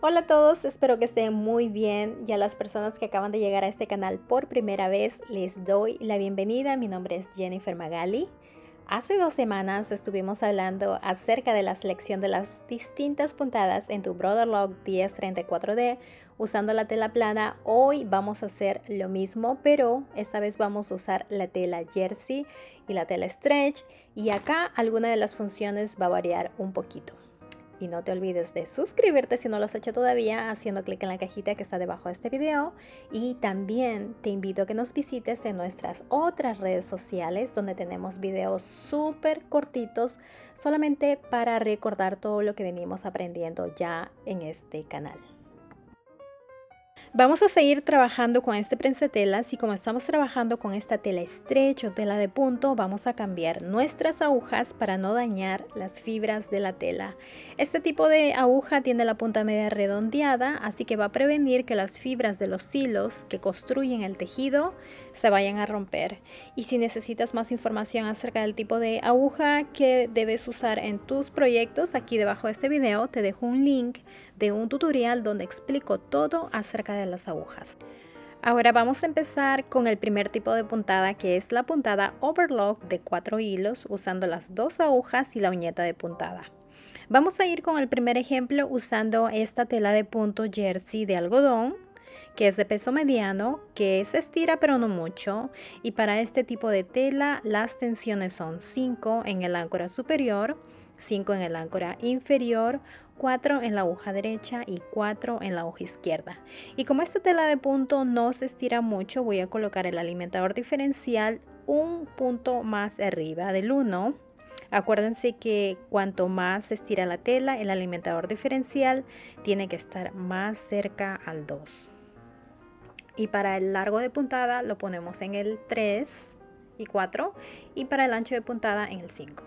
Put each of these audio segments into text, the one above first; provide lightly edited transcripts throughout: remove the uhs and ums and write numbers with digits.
Hola a todos, espero que estén muy bien y a las personas que acaban de llegar a este canal por primera vez les doy la bienvenida. Mi nombre es Jennifer Magali. Hace 2 semanas estuvimos hablando acerca de la selección de las distintas puntadas en tu Brotherlock 1034D usando la tela plana. Hoy vamos a hacer lo mismo, pero esta vez vamos a usar la tela jersey y la tela stretch, y acá alguna de las funciones va a variar un poquito. Y no te olvides de suscribirte si no lo has hecho todavía haciendo clic en la cajita que está debajo de este video. Y también te invito a que nos visites en nuestras otras redes sociales donde tenemos videos súper cortitos solamente para recordar todo lo que venimos aprendiendo ya en este canal. Vamos a seguir trabajando con este prensatelas, y como estamos trabajando con esta tela stretch o tela de punto, vamos a cambiar nuestras agujas para no dañar las fibras de la tela. Este tipo de aguja tiene la punta media redondeada, así que va a prevenir que las fibras de los hilos que construyen el tejido se vayan a romper. Y si necesitas más información acerca del tipo de aguja que debes usar en tus proyectos, aquí debajo de este video te dejo un link de un tutorial donde explico todo acerca de las agujas. Ahora vamos a empezar con el primer tipo de puntada, que es la puntada overlock de 4 hilos usando las 2 agujas y la uñeta de puntada. Vamos a ir con el primer ejemplo usando esta tela de punto jersey de algodón, que es de peso mediano, que se estira pero no mucho, y para este tipo de tela las tensiones son 5 en el áncora superior, 5 en el áncora inferior, 4 en la aguja derecha y 4 en la aguja izquierda. Y como esta tela de punto no se estira mucho, voy a colocar el alimentador diferencial un punto más arriba del 1. Acuérdense que cuanto más se estira la tela, el alimentador diferencial tiene que estar más cerca al 2. Y para el largo de puntada lo ponemos en el 3 y 4, y para el ancho de puntada en el 5.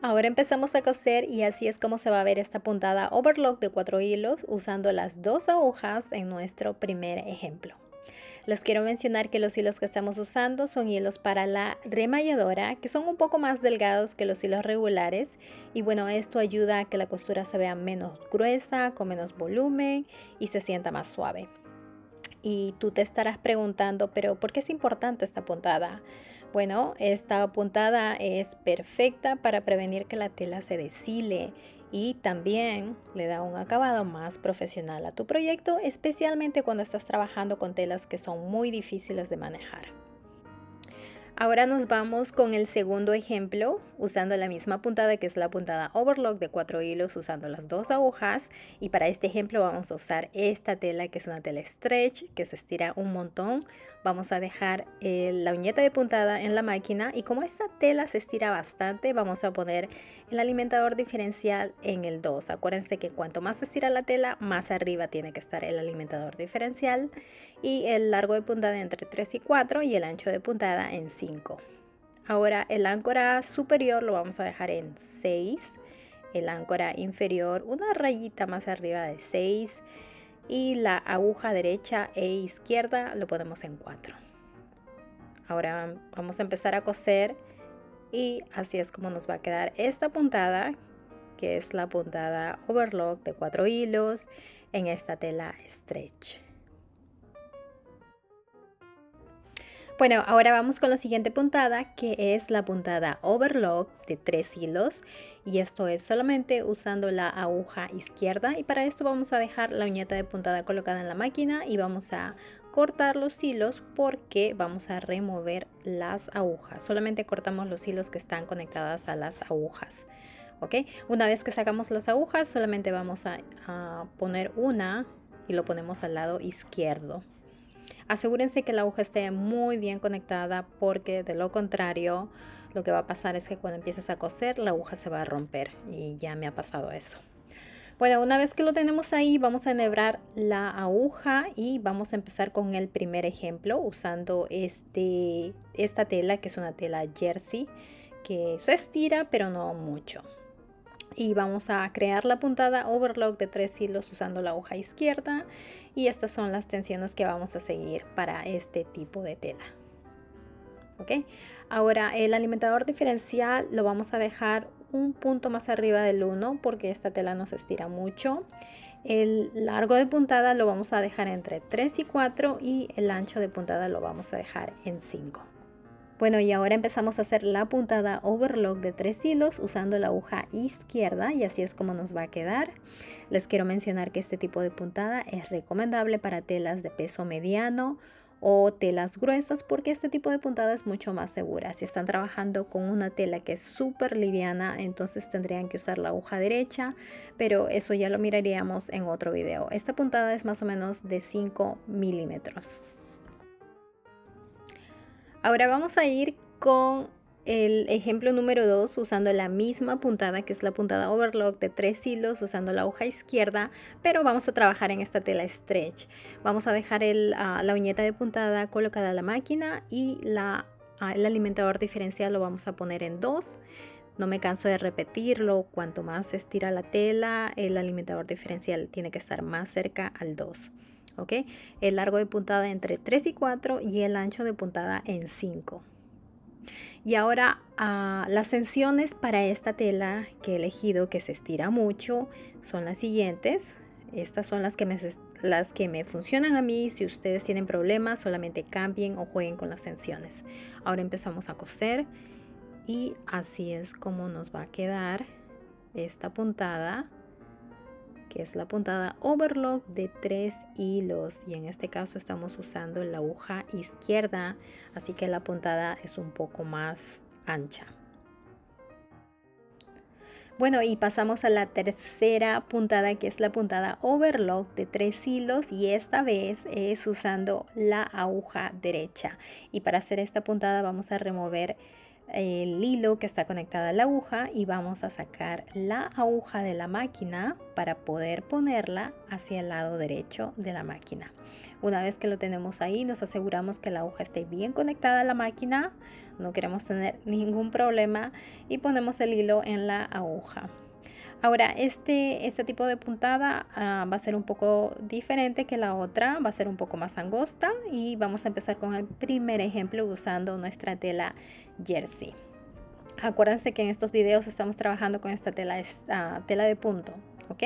Ahora empezamos a coser, y así es como se va a ver esta puntada overlock de 4 hilos usando las 2 agujas en nuestro primer ejemplo. Les quiero mencionar que los hilos que estamos usando son hilos para la remalladora, que son un poco más delgados que los hilos regulares, y bueno, esto ayuda a que la costura se vea menos gruesa, con menos volumen y se sienta más suave. Y tú te estarás preguntando, pero ¿por qué es importante esta puntada? Bueno, esta puntada es perfecta para prevenir que la tela se deshile, y también le da un acabado más profesional a tu proyecto, especialmente cuando estás trabajando con telas que son muy difíciles de manejar. Ahora nos vamos con el segundo ejemplo usando la misma puntada, que es la puntada overlock de 4 hilos usando las 2 agujas, y para este ejemplo vamos a usar esta tela, que es una tela stretch que se estira un montón. Vamos a dejar la uñeta de puntada en la máquina, y como esta tela se estira bastante, vamos a poner el alimentador diferencial en el 2. Acuérdense que cuanto más se estira la tela, más arriba tiene que estar el alimentador diferencial, y el largo de puntada entre 3 y 4 y el ancho de puntada en 5. Ahora el áncora superior lo vamos a dejar en 6, el áncora inferior una rayita más arriba de 6, y la aguja derecha e izquierda lo ponemos en 4. Ahora vamos a empezar a coser, y así es como nos va a quedar esta puntada, que es la puntada overlock de 4 hilos en esta tela stretch. Bueno, ahora vamos con la siguiente puntada, que es la puntada overlock de 3 hilos, y esto es solamente usando la aguja izquierda, y para esto vamos a dejar la uñeta de puntada colocada en la máquina y vamos a cortar los hilos porque vamos a remover las agujas. Solamente cortamos los hilos que están conectados a las agujas. ¿Ok? Una vez que sacamos las agujas, solamente vamos a poner una y lo ponemos al lado izquierdo. Asegúrense que la aguja esté muy bien conectada, porque de lo contrario lo que va a pasar es que cuando empieces a coser la aguja se va a romper, y ya me ha pasado eso. Bueno, una vez que lo tenemos ahí, vamos a enhebrar la aguja y vamos a empezar con el primer ejemplo usando esta tela, que es una tela jersey que se estira pero no mucho. Y vamos a crear la puntada overlock de 3 hilos usando la aguja izquierda, y estas son las tensiones que vamos a seguir para este tipo de tela. ¿Ok? Ahora el alimentador diferencial lo vamos a dejar un punto más arriba del 1 porque esta tela no se estira mucho. El largo de puntada lo vamos a dejar entre 3 y 4 y el ancho de puntada lo vamos a dejar en 5. Bueno, y ahora empezamos a hacer la puntada overlock de 3 hilos usando la aguja izquierda, y así es como nos va a quedar. Les quiero mencionar que este tipo de puntada es recomendable para telas de peso mediano o telas gruesas, porque este tipo de puntada es mucho más segura. Si están trabajando con una tela que es súper liviana, entonces tendrían que usar la aguja derecha, pero eso ya lo miraríamos en otro video. Esta puntada es más o menos de 5 milímetros. Ahora vamos a ir con el ejemplo número 2 usando la misma puntada, que es la puntada overlock de 3 hilos usando la aguja izquierda, pero vamos a trabajar en esta tela stretch. Vamos a dejar la uñeta de puntada colocada a la máquina y el alimentador diferencial lo vamos a poner en 2. No me canso de repetirlo, cuanto más se estira la tela, el alimentador diferencial tiene que estar más cerca al 2. ¿Ok? El largo de puntada entre 3 y 4 y el ancho de puntada en 5. Y ahora las tensiones para esta tela que he elegido, que se estira mucho, son las siguientes. Estas son las que me funcionan a mí. Si ustedes tienen problemas, solamente cambien o jueguen con las tensiones. Ahora empezamos a coser y así es como nos va a quedar esta puntada, que es la puntada overlock de 3 hilos, y en este caso estamos usando la aguja izquierda, así que la puntada es un poco más ancha. Bueno, y pasamos a la tercera puntada, que es la puntada overlock de 3 hilos, y esta vez es usando la aguja derecha. Y para hacer esta puntada vamos a remover el hilo que está conectado a la aguja y vamos a sacar la aguja de la máquina para poder ponerla hacia el lado derecho de la máquina. Una vez que lo tenemos ahí, nos aseguramos que la aguja esté bien conectada a la máquina, no queremos tener ningún problema, y ponemos el hilo en la aguja. Ahora, este tipo de puntada va a ser un poco diferente que la otra, va a ser un poco más angosta, y vamos a empezar con el primer ejemplo usando nuestra tela jersey. Acuérdense que en estos videos estamos trabajando con esta tela de punto, ¿ok?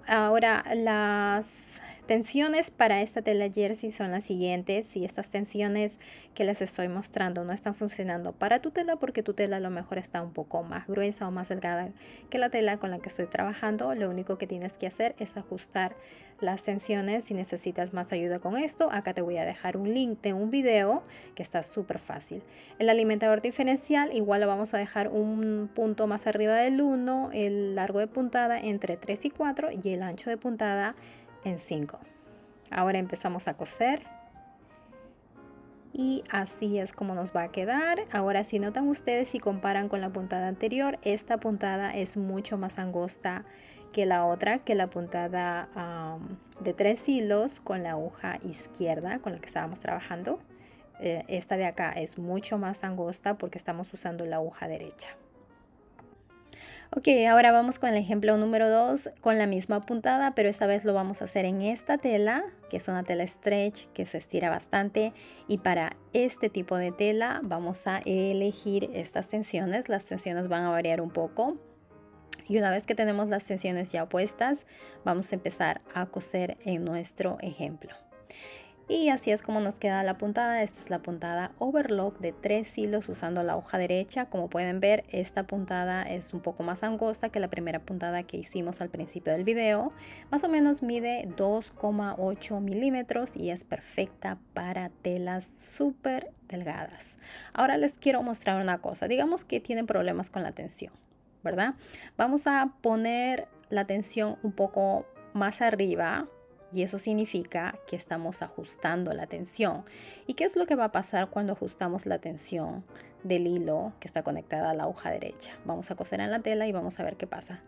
Ahora, las tensiones para esta tela jersey son las siguientes. Si estas tensiones que les estoy mostrando no están funcionando para tu tela, porque tu tela a lo mejor está un poco más gruesa o más delgada que la tela con la que estoy trabajando, lo único que tienes que hacer es ajustar las tensiones. Si necesitas más ayuda con esto, acá te voy a dejar un link de un video que está súper fácil. El alimentador diferencial igual lo vamos a dejar un punto más arriba del 1, el largo de puntada entre 3 y 4 y el ancho de puntada en 5. Ahora empezamos a coser y así es como nos va a quedar. Ahora, si notan ustedes, si comparan con la puntada anterior, esta puntada es mucho más angosta que la otra, que la puntada de 3 hilos con la aguja izquierda con la que estábamos trabajando. Esta de acá es mucho más angosta porque estamos usando la aguja derecha. Ok, ahora vamos con el ejemplo número 2 con la misma puntada, pero esta vez lo vamos a hacer en esta tela, que es una tela stretch que se estira bastante, y para este tipo de tela vamos a elegir estas tensiones. Las tensiones van a variar un poco, y una vez que tenemos las tensiones ya puestas, vamos a empezar a coser en nuestro ejemplo. Y así es como nos queda la puntada. Esta es la puntada overlock de 3 hilos usando la hoja derecha. Como pueden ver, esta puntada es un poco más angosta que la primera puntada que hicimos al principio del video. Más o menos mide 2,8 milímetros y es perfecta para telas súper delgadas. Ahora les quiero mostrar una cosa. Digamos que tienen problemas con la tensión, ¿verdad? Vamos a poner la tensión un poco más arriba, y eso significa que estamos ajustando la tensión. ¿Y qué es lo que va a pasar cuando ajustamos la tensión del hilo que está conectada a la hoja derecha? Vamos a coser en la tela y vamos a ver qué pasa.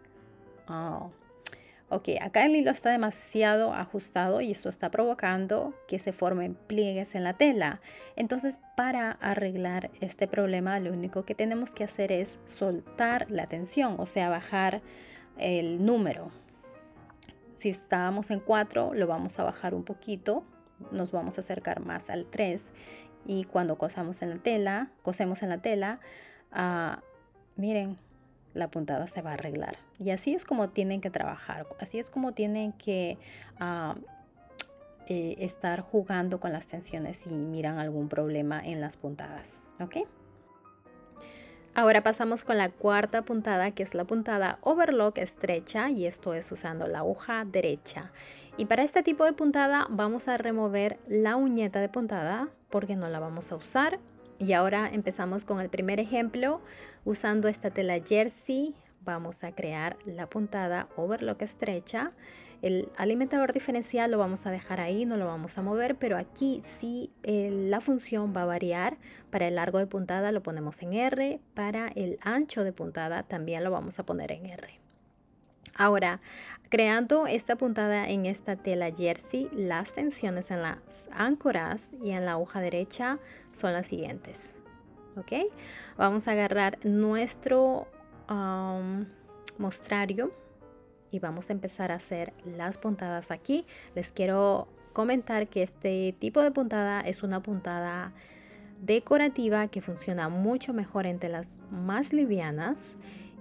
Ok, acá el hilo está demasiado ajustado y esto está provocando que se formen pliegues en la tela. Entonces, para arreglar este problema, lo único que tenemos que hacer es soltar la tensión, o sea, bajar el número. Si estábamos en 4, lo vamos a bajar un poquito, nos vamos a acercar más al 3, y cuando cosemos en la tela, miren, la puntada se va a arreglar. Y así es como tienen que trabajar, así es como tienen que estar jugando con las tensiones si miran algún problema en las puntadas, ¿ok? Ahora pasamos con la cuarta puntada, que es la puntada overlock estrecha, y esto es usando la aguja derecha. Y para este tipo de puntada vamos a remover la uñeta de puntada porque no la vamos a usar. Y ahora empezamos con el primer ejemplo. Usando esta tela jersey vamos a crear la puntada overlock estrecha. El alimentador diferencial lo vamos a dejar ahí, no lo vamos a mover, pero aquí sí la función va a variar. Para el largo de puntada lo ponemos en R, para el ancho de puntada también lo vamos a poner en R. Ahora, creando esta puntada en esta tela jersey, las tensiones en las áncoras y en la aguja derecha son las siguientes. ¿Ok? Vamos a agarrar nuestro mostrario y vamos a empezar a hacer las puntadas aquí. Les quiero comentar que este tipo de puntada es una puntada decorativa que funciona mucho mejor en telas más livianas.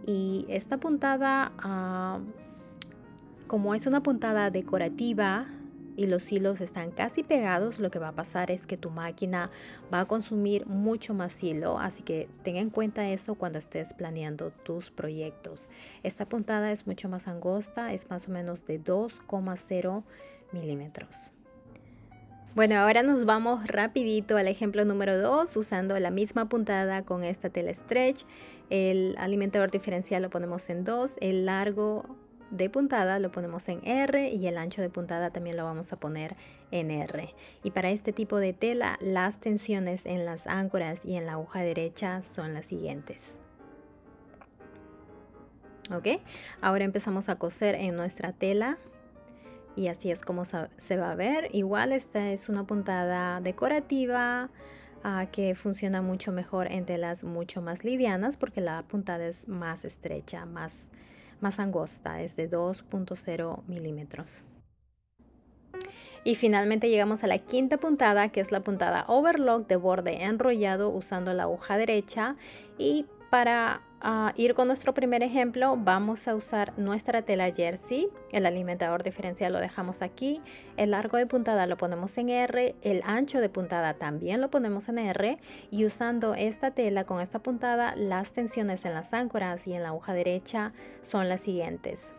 Y esta puntada, como es una puntada decorativa y los hilos están casi pegados, lo que va a pasar es que tu máquina va a consumir mucho más hilo, así que ten en cuenta eso cuando estés planeando tus proyectos. Esta puntada es mucho más angosta, es más o menos de 2,0 milímetros. Bueno, ahora nos vamos rapidito al ejemplo número 2, usando la misma puntada con esta tela stretch. El alimentador diferencial lo ponemos en 2, el largo de puntada lo ponemos en R y el ancho de puntada también lo vamos a poner en R. Y para este tipo de tela, las tensiones en las áncoras y en la aguja derecha son las siguientes. ¿Ok? Ahora empezamos a coser en nuestra tela. Y así es como se va a ver. Igual esta es una puntada decorativa que funciona mucho mejor en telas mucho más livianas porque la puntada es más estrecha, más angosta, es de 2,0 milímetros. Y finalmente llegamos a la quinta puntada, que es la puntada overlock de borde enrollado usando la aguja derecha. Y para ir con nuestro primer ejemplo, vamos a usar nuestra tela jersey. El alimentador diferencial lo dejamos aquí. El largo de puntada lo ponemos en R. El ancho de puntada también lo ponemos en R. Y usando esta tela con esta puntada, las tensiones en las áncoras y en la aguja derecha son las siguientes.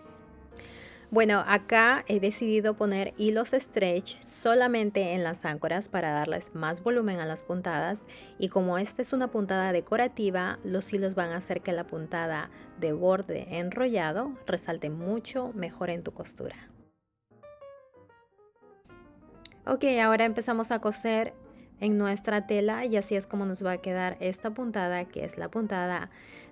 Bueno, acá he decidido poner hilos stretch solamente en las áncoras para darles más volumen a las puntadas, y como esta es una puntada decorativa, los hilos van a hacer que la puntada de borde enrollado resalte mucho mejor en tu costura. Ok, ahora empezamos a coser en nuestra tela y así es como nos va a quedar esta puntada, que es la puntada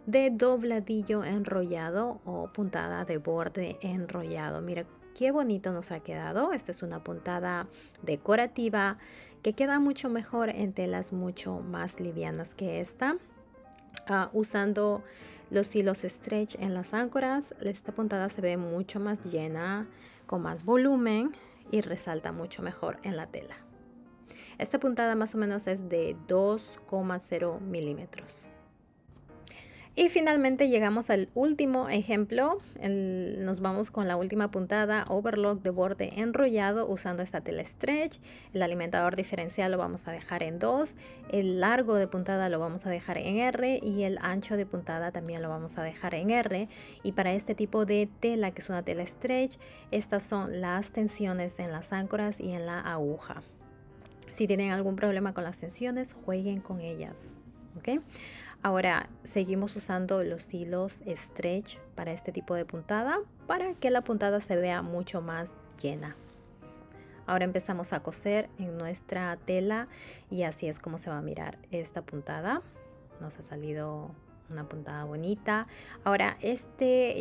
de dobladillo enrollado o puntada de borde enrollado. Mira qué bonito nos ha quedado. Esta es una puntada decorativa que queda mucho mejor en telas mucho más livianas que esta. Usando los hilos stretch en las áncoras, esta puntada se ve mucho más llena, con más volumen y resalta mucho mejor en la tela. Esta puntada más o menos es de 2,0 milímetros. Y finalmente llegamos al último ejemplo. Nos vamos con la última puntada overlock de borde enrollado usando esta tela stretch. El alimentador diferencial lo vamos a dejar en 2. El largo de puntada lo vamos a dejar en R y el ancho de puntada también lo vamos a dejar en R. Y para este tipo de tela, que es una tela stretch, estas son las tensiones en las áncoras y en la aguja. Si tienen algún problema con las tensiones, jueguen con ellas. ¿Ok? Ahora seguimos usando los hilos stretch para este tipo de puntada para que la puntada se vea mucho más llena. Ahora empezamos a coser en nuestra tela y así es como se va a mirar esta puntada. Nos ha salido una puntada bonita. Ahora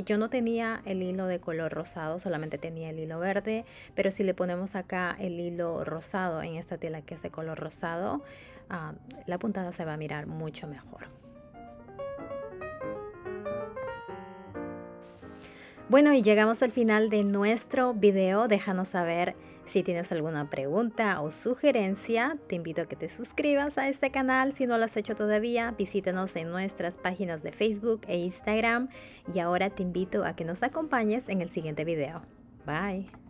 yo no tenía el hilo de color rosado, solamente tenía el hilo verde, pero si le ponemos acá el hilo rosado en esta tela que es de color rosado, la puntada se va a mirar mucho mejor. Bueno, y llegamos al final de nuestro video. Déjanos saber si tienes alguna pregunta o sugerencia. Te invito a que te suscribas a este canal si no lo has hecho todavía. Visítanos en nuestras páginas de Facebook e Instagram. Y ahora te invito a que nos acompañes en el siguiente video. Bye.